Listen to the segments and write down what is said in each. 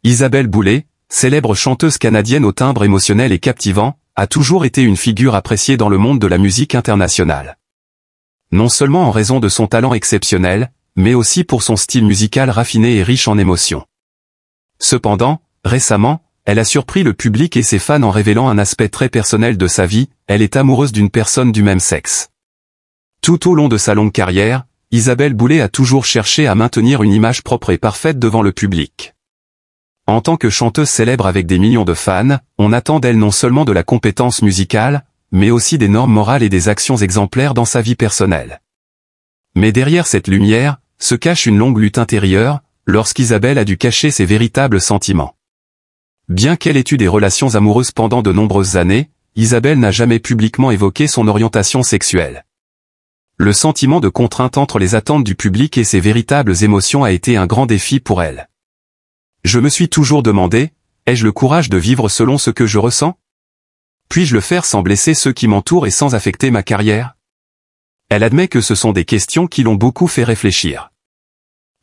Isabelle Boulay, célèbre chanteuse canadienne au timbre émotionnel et captivant, a toujours été une figure appréciée dans le monde de la musique internationale. Non seulement en raison de son talent exceptionnel, mais aussi pour son style musical raffiné et riche en émotions. Cependant, récemment, elle a surpris le public et ses fans en révélant un aspect très personnel de sa vie, elle est amoureuse d'une personne du même sexe. Tout au long de sa longue carrière, Isabelle Boulay a toujours cherché à maintenir une image propre et parfaite devant le public. En tant que chanteuse célèbre avec des millions de fans, on attend d'elle non seulement de la compétence musicale, mais aussi des normes morales et des actions exemplaires dans sa vie personnelle. Mais derrière cette lumière, se cache une longue lutte intérieure, lorsqu'Isabelle a dû cacher ses véritables sentiments. Bien qu'elle ait eu des relations amoureuses pendant de nombreuses années, Isabelle n'a jamais publiquement évoqué son orientation sexuelle. Le sentiment de contrainte entre les attentes du public et ses véritables émotions a été un grand défi pour elle. Je me suis toujours demandé, ai-je le courage de vivre selon ce que je ressens? Puis-je le faire sans blesser ceux qui m'entourent et sans affecter ma carrière? Elle admet que ce sont des questions qui l'ont beaucoup fait réfléchir.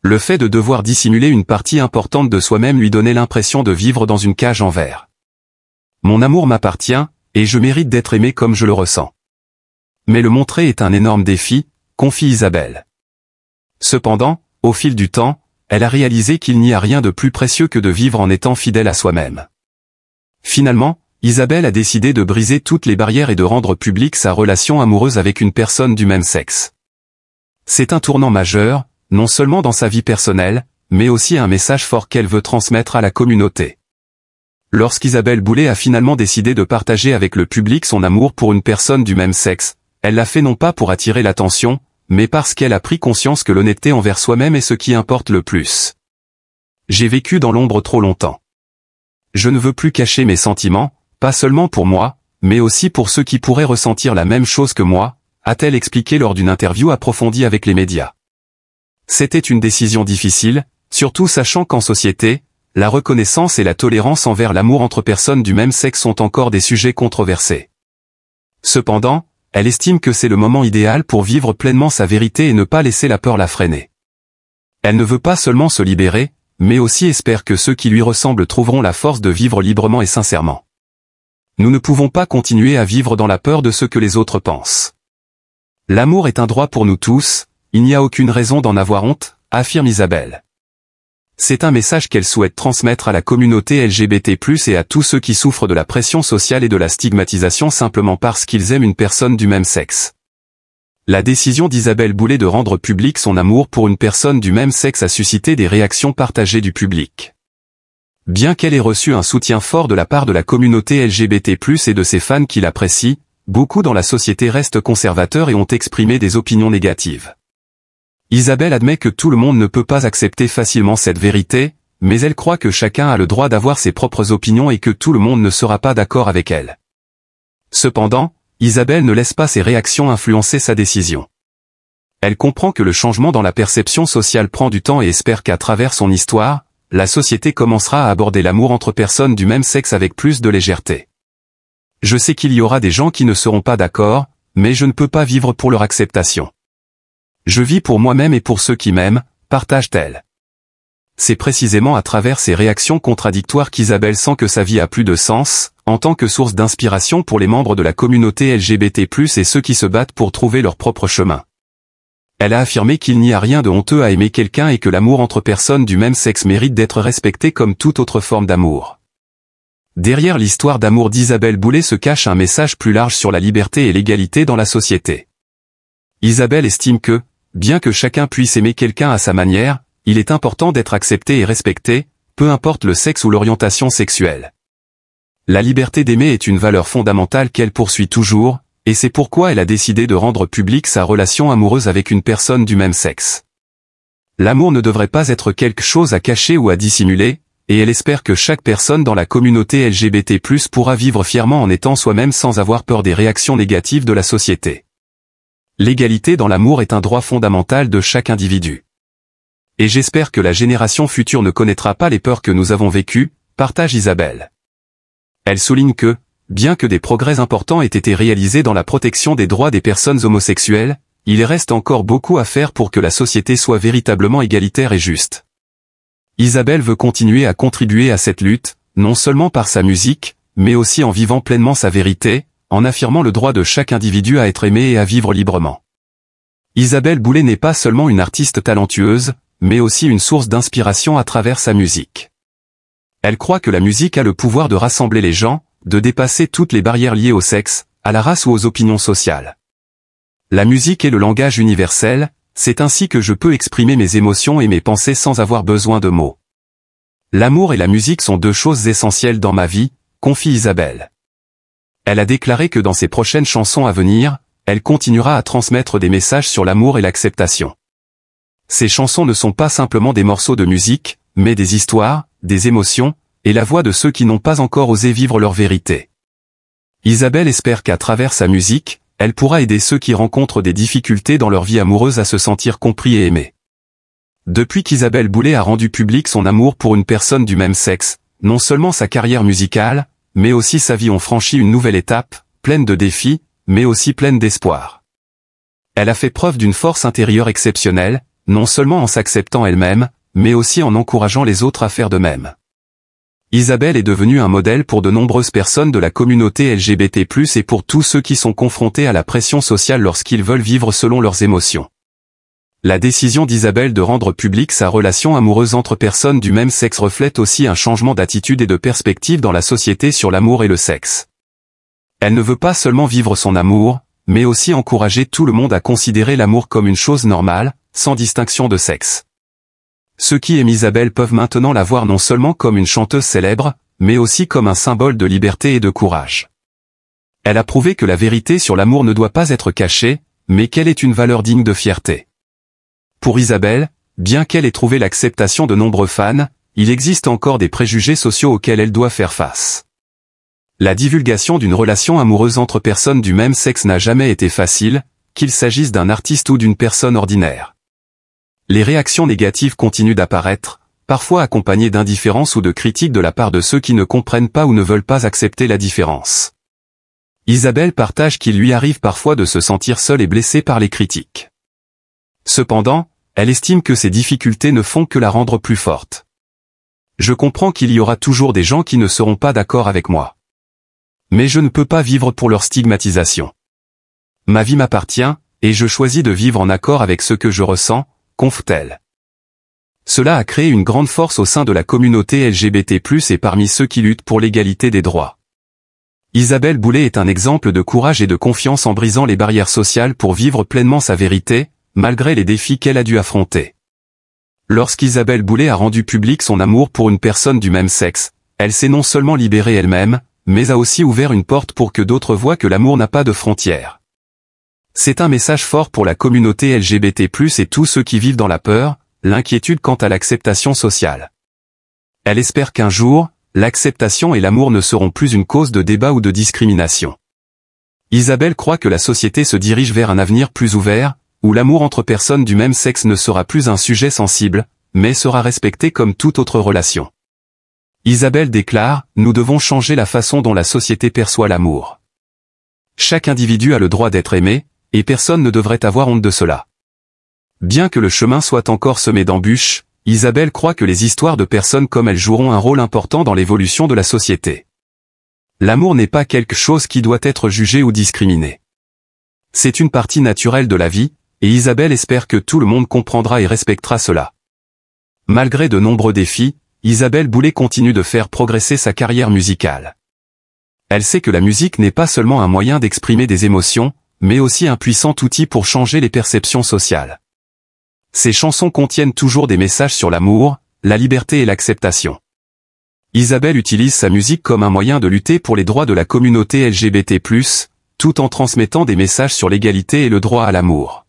Le fait de devoir dissimuler une partie importante de soi-même lui donnait l'impression de vivre dans une cage en verre. Mon amour m'appartient, et je mérite d'être aimé comme je le ressens. Mais le montrer est un énorme défi, confie Isabelle. Cependant, au fil du temps, elle a réalisé qu'il n'y a rien de plus précieux que de vivre en étant fidèle à soi-même. Finalement, Isabelle a décidé de briser toutes les barrières et de rendre publique sa relation amoureuse avec une personne du même sexe. C'est un tournant majeur, non seulement dans sa vie personnelle, mais aussi un message fort qu'elle veut transmettre à la communauté. Lorsqu'Isabelle Boulay a finalement décidé de partager avec le public son amour pour une personne du même sexe, elle l'a fait non pas pour attirer l'attention, mais parce qu'elle a pris conscience que l'honnêteté envers soi-même est ce qui importe le plus. J'ai vécu dans l'ombre trop longtemps. Je ne veux plus cacher mes sentiments, pas seulement pour moi, mais aussi pour ceux qui pourraient ressentir la même chose que moi, a-t-elle expliqué lors d'une interview approfondie avec les médias. C'était une décision difficile, surtout sachant qu'en société, la reconnaissance et la tolérance envers l'amour entre personnes du même sexe sont encore des sujets controversés. Cependant, elle estime que c'est le moment idéal pour vivre pleinement sa vérité et ne pas laisser la peur la freiner. Elle ne veut pas seulement se libérer, mais aussi espère que ceux qui lui ressemblent trouveront la force de vivre librement et sincèrement. Nous ne pouvons pas continuer à vivre dans la peur de ce que les autres pensent. L'amour est un droit pour nous tous, il n'y a aucune raison d'en avoir honte, affirme Isabelle. C'est un message qu'elle souhaite transmettre à la communauté LGBT+, et à tous ceux qui souffrent de la pression sociale et de la stigmatisation simplement parce qu'ils aiment une personne du même sexe. La décision d'Isabelle Boulay de rendre public son amour pour une personne du même sexe a suscité des réactions partagées du public. Bien qu'elle ait reçu un soutien fort de la part de la communauté LGBT+, et de ses fans qui l'apprécient, beaucoup dans la société restent conservateurs et ont exprimé des opinions négatives. Isabelle admet que tout le monde ne peut pas accepter facilement cette vérité, mais elle croit que chacun a le droit d'avoir ses propres opinions et que tout le monde ne sera pas d'accord avec elle. Cependant, Isabelle ne laisse pas ses réactions influencer sa décision. Elle comprend que le changement dans la perception sociale prend du temps et espère qu'à travers son histoire, la société commencera à aborder l'amour entre personnes du même sexe avec plus de légèreté. Je sais qu'il y aura des gens qui ne seront pas d'accord, mais je ne peux pas vivre pour leur acceptation. Je vis pour moi-même et pour ceux qui m'aiment, partage-t-elle. C'est précisément à travers ces réactions contradictoires qu'Isabelle sent que sa vie a plus de sens, en tant que source d'inspiration pour les membres de la communauté LGBT+, et ceux qui se battent pour trouver leur propre chemin. Elle a affirmé qu'il n'y a rien de honteux à aimer quelqu'un et que l'amour entre personnes du même sexe mérite d'être respecté comme toute autre forme d'amour. Derrière l'histoire d'amour d'Isabelle Boulay se cache un message plus large sur la liberté et l'égalité dans la société. Isabelle estime que, bien que chacun puisse aimer quelqu'un à sa manière, il est important d'être accepté et respecté, peu importe le sexe ou l'orientation sexuelle. La liberté d'aimer est une valeur fondamentale qu'elle poursuit toujours, et c'est pourquoi elle a décidé de rendre publique sa relation amoureuse avec une personne du même sexe. L'amour ne devrait pas être quelque chose à cacher ou à dissimuler, et elle espère que chaque personne dans la communauté LGBT+ pourra vivre fièrement en étant soi-même sans avoir peur des réactions négatives de la société. L'égalité dans l'amour est un droit fondamental de chaque individu. Et j'espère que la génération future ne connaîtra pas les peurs que nous avons vécues, partage Isabelle. Elle souligne que, bien que des progrès importants aient été réalisés dans la protection des droits des personnes homosexuelles, il reste encore beaucoup à faire pour que la société soit véritablement égalitaire et juste. Isabelle veut continuer à contribuer à cette lutte, non seulement par sa musique, mais aussi en vivant pleinement sa vérité, en affirmant le droit de chaque individu à être aimé et à vivre librement. Isabelle Boulay n'est pas seulement une artiste talentueuse, mais aussi une source d'inspiration à travers sa musique. Elle croit que la musique a le pouvoir de rassembler les gens, de dépasser toutes les barrières liées au sexe, à la race ou aux opinions sociales. La musique est le langage universel, c'est ainsi que je peux exprimer mes émotions et mes pensées sans avoir besoin de mots. L'amour et la musique sont deux choses essentielles dans ma vie, confie Isabelle. Elle a déclaré que dans ses prochaines chansons à venir, elle continuera à transmettre des messages sur l'amour et l'acceptation. Ces chansons ne sont pas simplement des morceaux de musique, mais des histoires, des émotions, et la voix de ceux qui n'ont pas encore osé vivre leur vérité. Isabelle espère qu'à travers sa musique, elle pourra aider ceux qui rencontrent des difficultés dans leur vie amoureuse à se sentir compris et aimés. Depuis qu'Isabelle Boulay a rendu public son amour pour une personne du même sexe, non seulement sa carrière musicale, mais aussi sa vie ont franchi une nouvelle étape, pleine de défis, mais aussi pleine d'espoir. Elle a fait preuve d'une force intérieure exceptionnelle, non seulement en s'acceptant elle-même, mais aussi en encourageant les autres à faire de même. Isabelle est devenue un modèle pour de nombreuses personnes de la communauté LGBT+, et pour tous ceux qui sont confrontés à la pression sociale lorsqu'ils veulent vivre selon leurs émotions. La décision d'Isabelle de rendre publique sa relation amoureuse entre personnes du même sexe reflète aussi un changement d'attitude et de perspective dans la société sur l'amour et le sexe. Elle ne veut pas seulement vivre son amour, mais aussi encourager tout le monde à considérer l'amour comme une chose normale, sans distinction de sexe. Ceux qui aiment Isabelle peuvent maintenant la voir non seulement comme une chanteuse célèbre, mais aussi comme un symbole de liberté et de courage. Elle a prouvé que la vérité sur l'amour ne doit pas être cachée, mais qu'elle est une valeur digne de fierté. Pour Isabelle, bien qu'elle ait trouvé l'acceptation de nombreux fans, il existe encore des préjugés sociaux auxquels elle doit faire face. La divulgation d'une relation amoureuse entre personnes du même sexe n'a jamais été facile, qu'il s'agisse d'un artiste ou d'une personne ordinaire. Les réactions négatives continuent d'apparaître, parfois accompagnées d'indifférence ou de critiques de la part de ceux qui ne comprennent pas ou ne veulent pas accepter la différence. Isabelle partage qu'il lui arrive parfois de se sentir seule et blessée par les critiques. Cependant, elle estime que ces difficultés ne font que la rendre plus forte. Je comprends qu'il y aura toujours des gens qui ne seront pas d'accord avec moi. Mais je ne peux pas vivre pour leur stigmatisation. Ma vie m'appartient, et je choisis de vivre en accord avec ce que je ressens, conf-t-elle. Cela a créé une grande force au sein de la communauté LGBT+, et parmi ceux qui luttent pour l'égalité des droits. Isabelle Boulay est un exemple de courage et de confiance en brisant les barrières sociales pour vivre pleinement sa vérité, malgré les défis qu'elle a dû affronter. Lorsqu'Isabelle Boulay a rendu public son amour pour une personne du même sexe, elle s'est non seulement libérée elle-même, mais a aussi ouvert une porte pour que d'autres voient que l'amour n'a pas de frontières. C'est un message fort pour la communauté LGBT+, et tous ceux qui vivent dans la peur, l'inquiétude quant à l'acceptation sociale. Elle espère qu'un jour, l'acceptation et l'amour ne seront plus une cause de débat ou de discrimination. Isabelle croit que la société se dirige vers un avenir plus ouvert, où l'amour entre personnes du même sexe ne sera plus un sujet sensible, mais sera respecté comme toute autre relation. Isabelle déclare « Nous devons changer la façon dont la société perçoit l'amour. Chaque individu a le droit d'être aimé, et personne ne devrait avoir honte de cela. » Bien que le chemin soit encore semé d'embûches, Isabelle croit que les histoires de personnes comme elle joueront un rôle important dans l'évolution de la société. L'amour n'est pas quelque chose qui doit être jugé ou discriminé. C'est une partie naturelle de la vie, et Isabelle espère que tout le monde comprendra et respectera cela. Malgré de nombreux défis, Isabelle Boulay continue de faire progresser sa carrière musicale. Elle sait que la musique n'est pas seulement un moyen d'exprimer des émotions, mais aussi un puissant outil pour changer les perceptions sociales. Ses chansons contiennent toujours des messages sur l'amour, la liberté et l'acceptation. Isabelle utilise sa musique comme un moyen de lutter pour les droits de la communauté LGBT+, tout en transmettant des messages sur l'égalité et le droit à l'amour.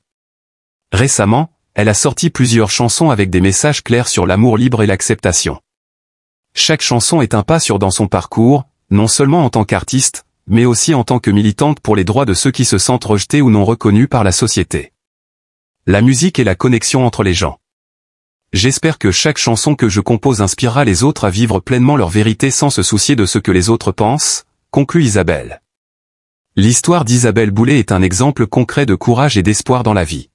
Récemment, elle a sorti plusieurs chansons avec des messages clairs sur l'amour libre et l'acceptation. Chaque chanson est un pas dans son parcours, non seulement en tant qu'artiste, mais aussi en tant que militante pour les droits de ceux qui se sentent rejetés ou non reconnus par la société. La musique est la connexion entre les gens. J'espère que chaque chanson que je compose inspirera les autres à vivre pleinement leur vérité sans se soucier de ce que les autres pensent, conclut Isabelle. L'histoire d'Isabelle Boulay est un exemple concret de courage et d'espoir dans la vie.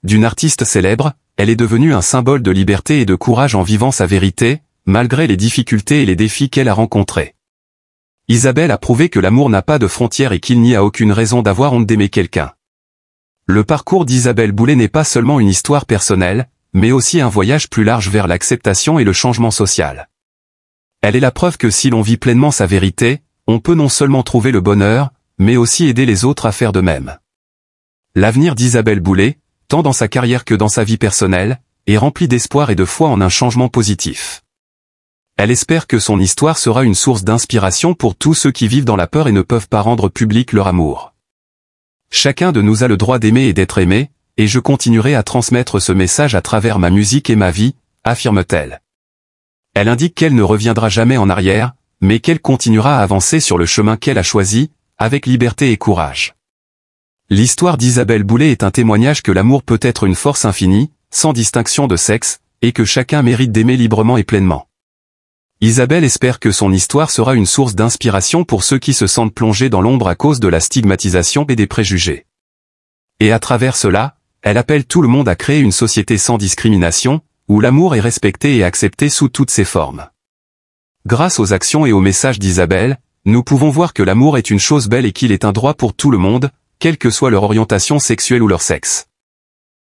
d'une artiste célèbre, elle est devenue un symbole de liberté et de courage en vivant sa vérité, malgré les difficultés et les défis qu'elle a rencontrés. Isabelle a prouvé que l'amour n'a pas de frontières et qu'il n'y a aucune raison d'avoir honte d'aimer quelqu'un. Le parcours d'Isabelle Boulay n'est pas seulement une histoire personnelle, mais aussi un voyage plus large vers l'acceptation et le changement social. Elle est la preuve que si l'on vit pleinement sa vérité, on peut non seulement trouver le bonheur, mais aussi aider les autres à faire de même. L'avenir d'Isabelle Boulay, tant dans sa carrière que dans sa vie personnelle, est rempli d'espoir et de foi en un changement positif. Elle espère que son histoire sera une source d'inspiration pour tous ceux qui vivent dans la peur et ne peuvent pas rendre public leur amour. Chacun de nous a le droit d'aimer et d'être aimé, et je continuerai à transmettre ce message à travers ma musique et ma vie, affirme-t-elle. Elle indique qu'elle ne reviendra jamais en arrière, mais qu'elle continuera à avancer sur le chemin qu'elle a choisi, avec liberté et courage. L'histoire d'Isabelle Boulay est un témoignage que l'amour peut être une force infinie, sans distinction de sexe, et que chacun mérite d'aimer librement et pleinement. Isabelle espère que son histoire sera une source d'inspiration pour ceux qui se sentent plongés dans l'ombre à cause de la stigmatisation et des préjugés. Et à travers cela, elle appelle tout le monde à créer une société sans discrimination, où l'amour est respecté et accepté sous toutes ses formes. Grâce aux actions et aux messages d'Isabelle, nous pouvons voir que l'amour est une chose belle et qu'il est un droit pour tout le monde, quelle que soit leur orientation sexuelle ou leur sexe.